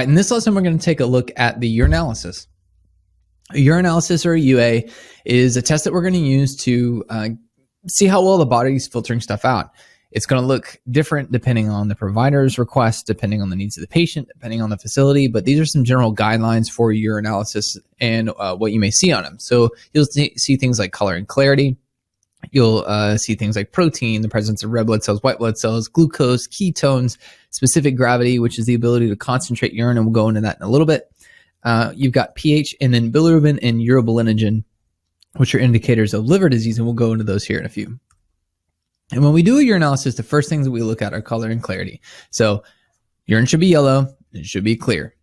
right, in this lesson, we're going to take a look at the urinalysis. Urinalysis, or a UA, is a test that we're going to use to see how well the body's filtering stuff out. It's going to look different depending on the provider's request, depending on the needs of the patient, depending on the facility. But these are some general guidelines for urinalysis and what you may see on them. So you'll see things like color and clarity. You'll see things like protein, the presence of red blood cells, white blood cells, glucose, ketones, specific gravity, which is the ability to concentrate urine, and we'll go into that in a little bit. You've got pH, and then bilirubin and urobilinogen, which are indicators of liver disease, and we'll go into those here in a few. And when we do a urinalysis, the first things that we look at are color and clarity. So urine should be yellow, it should be clear.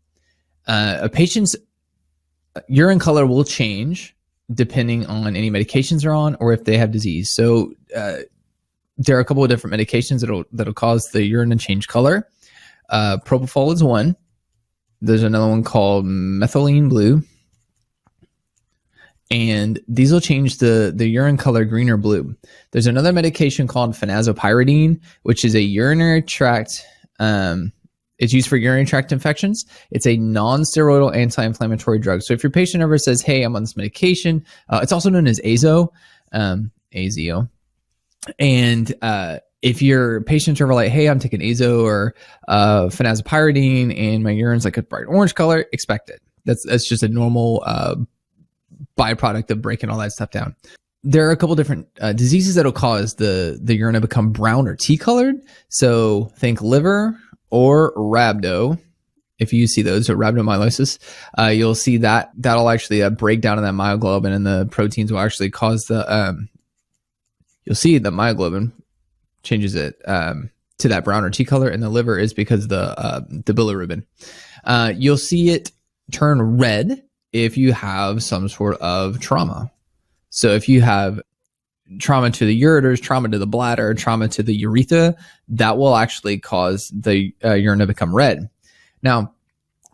A patient's urine color will change depending on any medications they're on or if they have disease. So there are a couple of different medications that'll cause the urine to change color. Propofol is one. There's another one called methylene blue. And these will change the urine color green or blue. There's another medication called phenazopyridine, which is a urinary tract, it's used for urinary tract infections. It's a non-steroidal anti-inflammatory drug. So if your patient ever says, hey, I'm on this medication, it's also known as AZO, AZO. And if your patient's ever like, hey, I'm taking AZO or phenazopyridine and my urine's like a bright orange color, expect it. That's just a normal byproduct of breaking all that stuff down. There are a couple different diseases that'll cause the urine to become brown or tea colored. So think liver or rhabdo. If you see those, or rhabdomyolysis, you'll see that'll actually break down in that myoglobin, and the proteins will actually cause the you'll see the myoglobin changes it to that brown or tea color, and the liver is because of the bilirubin. You'll see it turn red if you have some sort of trauma. So if you have trauma to the ureters, trauma to the bladder, trauma to the urethra, that will actually cause the urine to become red. Now,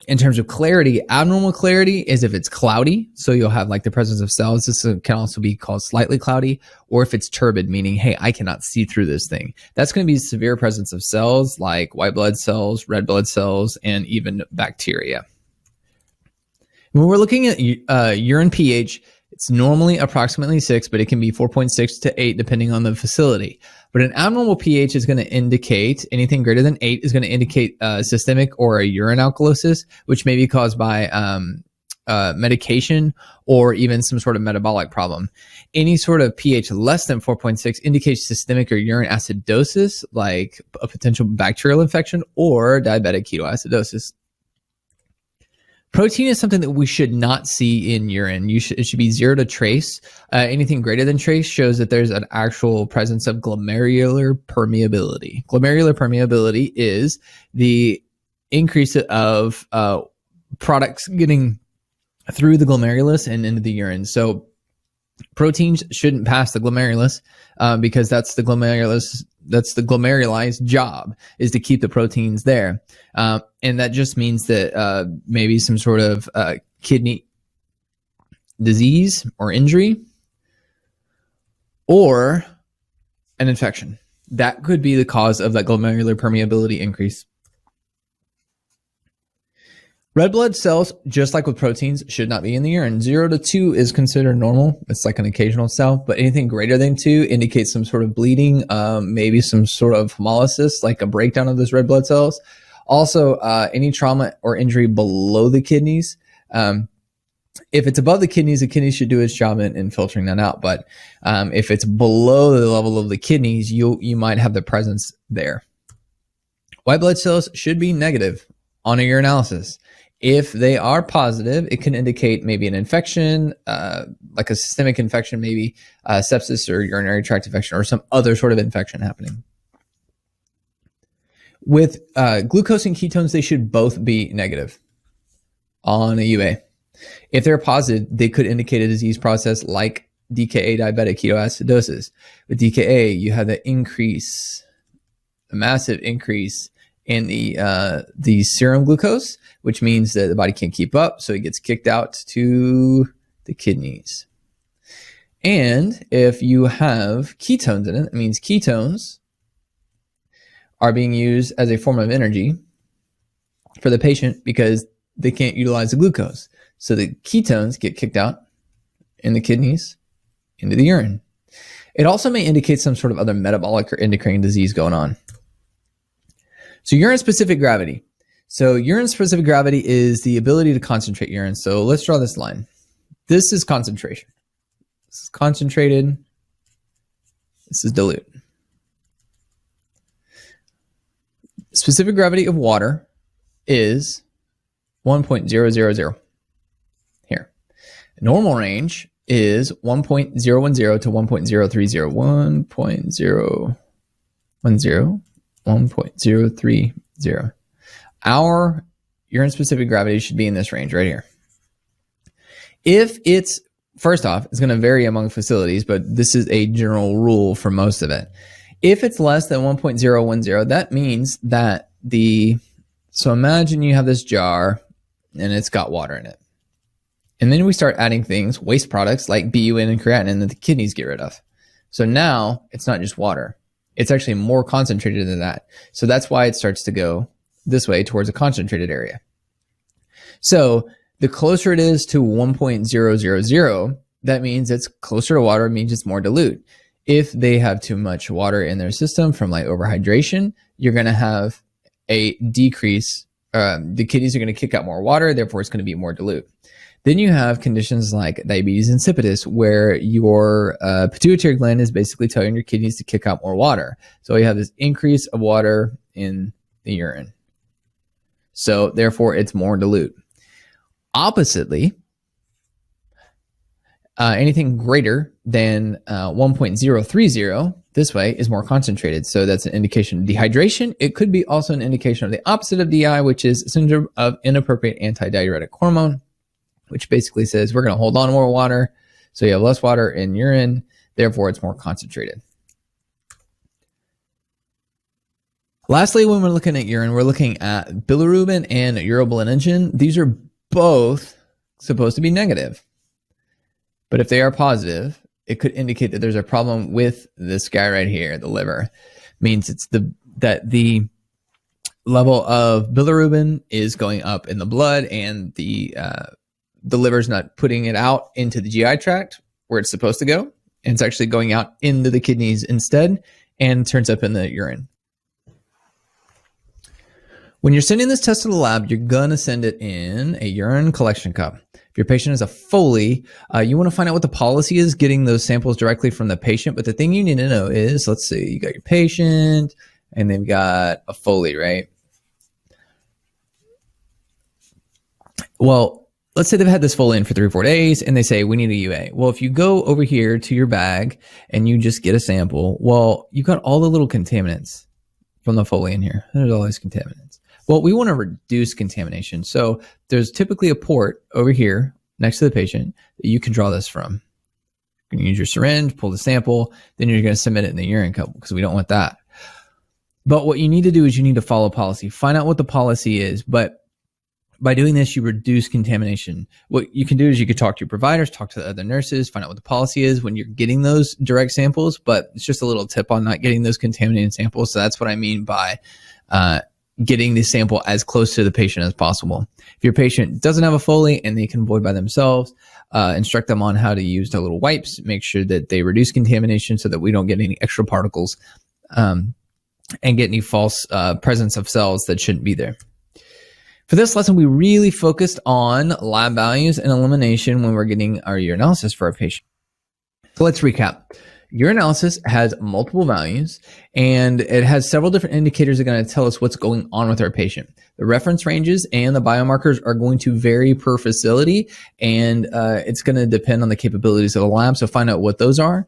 in terms of clarity, abnormal clarity is if it's cloudy. So you'll have like the presence of cells. This can also be called slightly cloudy, or if it's turbid, meaning, hey, I cannot see through this thing. That's going to be severe presence of cells like white blood cells, red blood cells, and even bacteria. When we're looking at urine pH, it's normally approximately 6, but it can be 4.6 to 8 depending on the facility. But an abnormal pH is going to indicate anything greater than 8 is going to indicate systemic or a urine alkalosis, which may be caused by medication or even some sort of metabolic problem. Any sort of pH less than 4.6 indicates systemic or urine acidosis, like a potential bacterial infection or diabetic ketoacidosis. Protein is something that we should not see in urine. It should be 0 to trace. Anything greater than trace shows that there's an actual presence of glomerular permeability. Glomerular permeability is the increase of products getting through the glomerulus and into the urine. So proteins shouldn't pass the glomerulus because that's the glomeruli job, is to keep the proteins there. And that just means that maybe some sort of kidney disease or injury or an infection. That could be the cause of that glomerular permeability increase. Red blood cells, just like with proteins, should not be in the urine. 0 to 2 is considered normal. It's like an occasional cell, but anything greater than 2 indicates some sort of bleeding, maybe some sort of hemolysis, like a breakdown of those red blood cells. Also, any trauma or injury below the kidneys. If it's above the kidneys should do its job in filtering that out. But if it's below the level of the kidneys, you might have the presence there. White blood cells should be negative on a urinalysis. If they are positive, it can indicate maybe an infection, like a systemic infection, maybe sepsis or urinary tract infection or some other sort of infection happening. With glucose and ketones, they should both be negative on a UA. If they're positive, they could indicate a disease process like DKA, diabetic ketoacidosis. With DKA, you have the increase, a massive increase in the serum glucose, which means that the body can't keep up, so it gets kicked out to the kidneys. And if you have ketones in it, it means ketones are being used as a form of energy, for the patient because they can't utilize the glucose. So the ketones get kicked out in the kidneys into the urine. It also may indicate some sort of other metabolic or endocrine disease going on. So urine-specific gravity. So urine-specific gravity is the ability to concentrate urine. So let's draw this line. This is concentration. This is concentrated. This is dilute. Specific gravity of water is 1.000 here. Normal range is 1.010 to 1.030. 1.030. Our urine specific gravity should be in this range right here. If it's, first off, it's going to vary among facilities, but this is a general rule for most of it. If it's less than 1.010, that means that so imagine you have this jar and it's got water in it. And then we start adding things, waste products like BUN and creatinine that the kidneys get rid of. So now it's not just water. It's actually more concentrated than that. So that's why it starts to go this way towards a concentrated area. So the closer it is to 1.000, that means it's closer to water, means it's more dilute. If they have too much water in their system from like overhydration, you're going to have a decrease. The kidneys are going to kick out more water, therefore it's going to be more dilute. Then you have conditions like diabetes insipidus, where your pituitary gland is basically telling your kidneys to kick out more water. So you have this increase of water in the urine. So therefore it's more dilute. Oppositely, anything greater than 1.030 this way is more concentrated. So that's an indication of dehydration. It could be also an indication of the opposite of DI, which is syndrome of inappropriate antidiuretic hormone, which basically says we're going to hold on to more water. So you have less water in urine, therefore it's more concentrated. Lastly, when we're looking at urine, we're looking at bilirubin and urobilinogen. These are both supposed to be negative. But if they are positive, it could indicate that there's a problem with this guy right here, the liver. Means it's that the level of bilirubin is going up in the blood, and the liver's not putting it out into the GI tract where it's supposed to go. And it's actually going out into the kidneys instead and turns up in the urine. When you're sending this test to the lab, you're going to send it in a urine collection cup. If your patient is a Foley, you want to find out what the policy is, getting those samples directly from the patient. But the thing you need to know is, let's see, you got your patient and they've got a Foley, right? Well, let's say they've had this Foley in for 3 or 4 days and they say, we need a UA. Well, if you go over here to your bag and you just get a sample, well, you've got all the little contaminants from the Foley in here. There's all these contaminants. Well, we want to reduce contamination. So there's typically a port over here next to the patient that you can draw this from. You can use your syringe, pull the sample, then you're going to submit it in the urine cup because we don't want that. But what you need to do is you need to follow policy. Find out what the policy is. But by doing this, you reduce contamination. What you can do is you could talk to your providers, talk to the other nurses, find out what the policy is when you're getting those direct samples. But it's just a little tip on not getting those contaminated samples. So that's what I mean by getting the sample as close to the patient as possible. If your patient doesn't have a Foley and they can void by themselves, instruct them on how to use the little wipes, make sure that they reduce contamination so that we don't get any extra particles and get any false presence of cells that shouldn't be there. For this lesson, we really focused on lab values and elimination when we're getting our urinalysis for our patient. So let's recap. Urinalysis has multiple values, and it has several different indicators that are going to tell us what's going on with our patient. The reference ranges and the biomarkers are going to vary per facility, and it's going to depend on the capabilities of the lab, so find out what those are.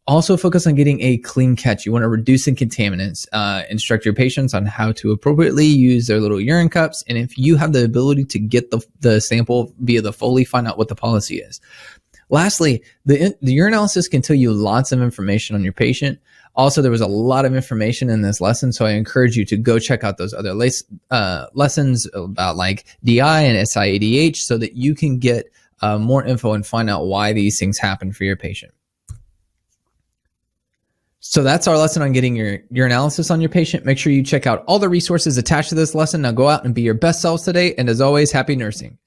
Also focus on getting a clean catch. You want to reduce in contaminants. Instruct your patients on how to appropriately use their little urine cups, and if you have the ability to get the sample via the Foley, find out what the policy is. Lastly, the urinalysis can tell you lots of information on your patient. Also, there was a lot of information in this lesson, so I encourage you to go check out those other lessons about like DI and SIADH so that you can get more info and find out why these things happen for your patient. So that's our lesson on getting your urinalysis on your patient. Make sure you check out all the resources attached to this lesson. Now go out and be your best selves today. And as always, happy nursing.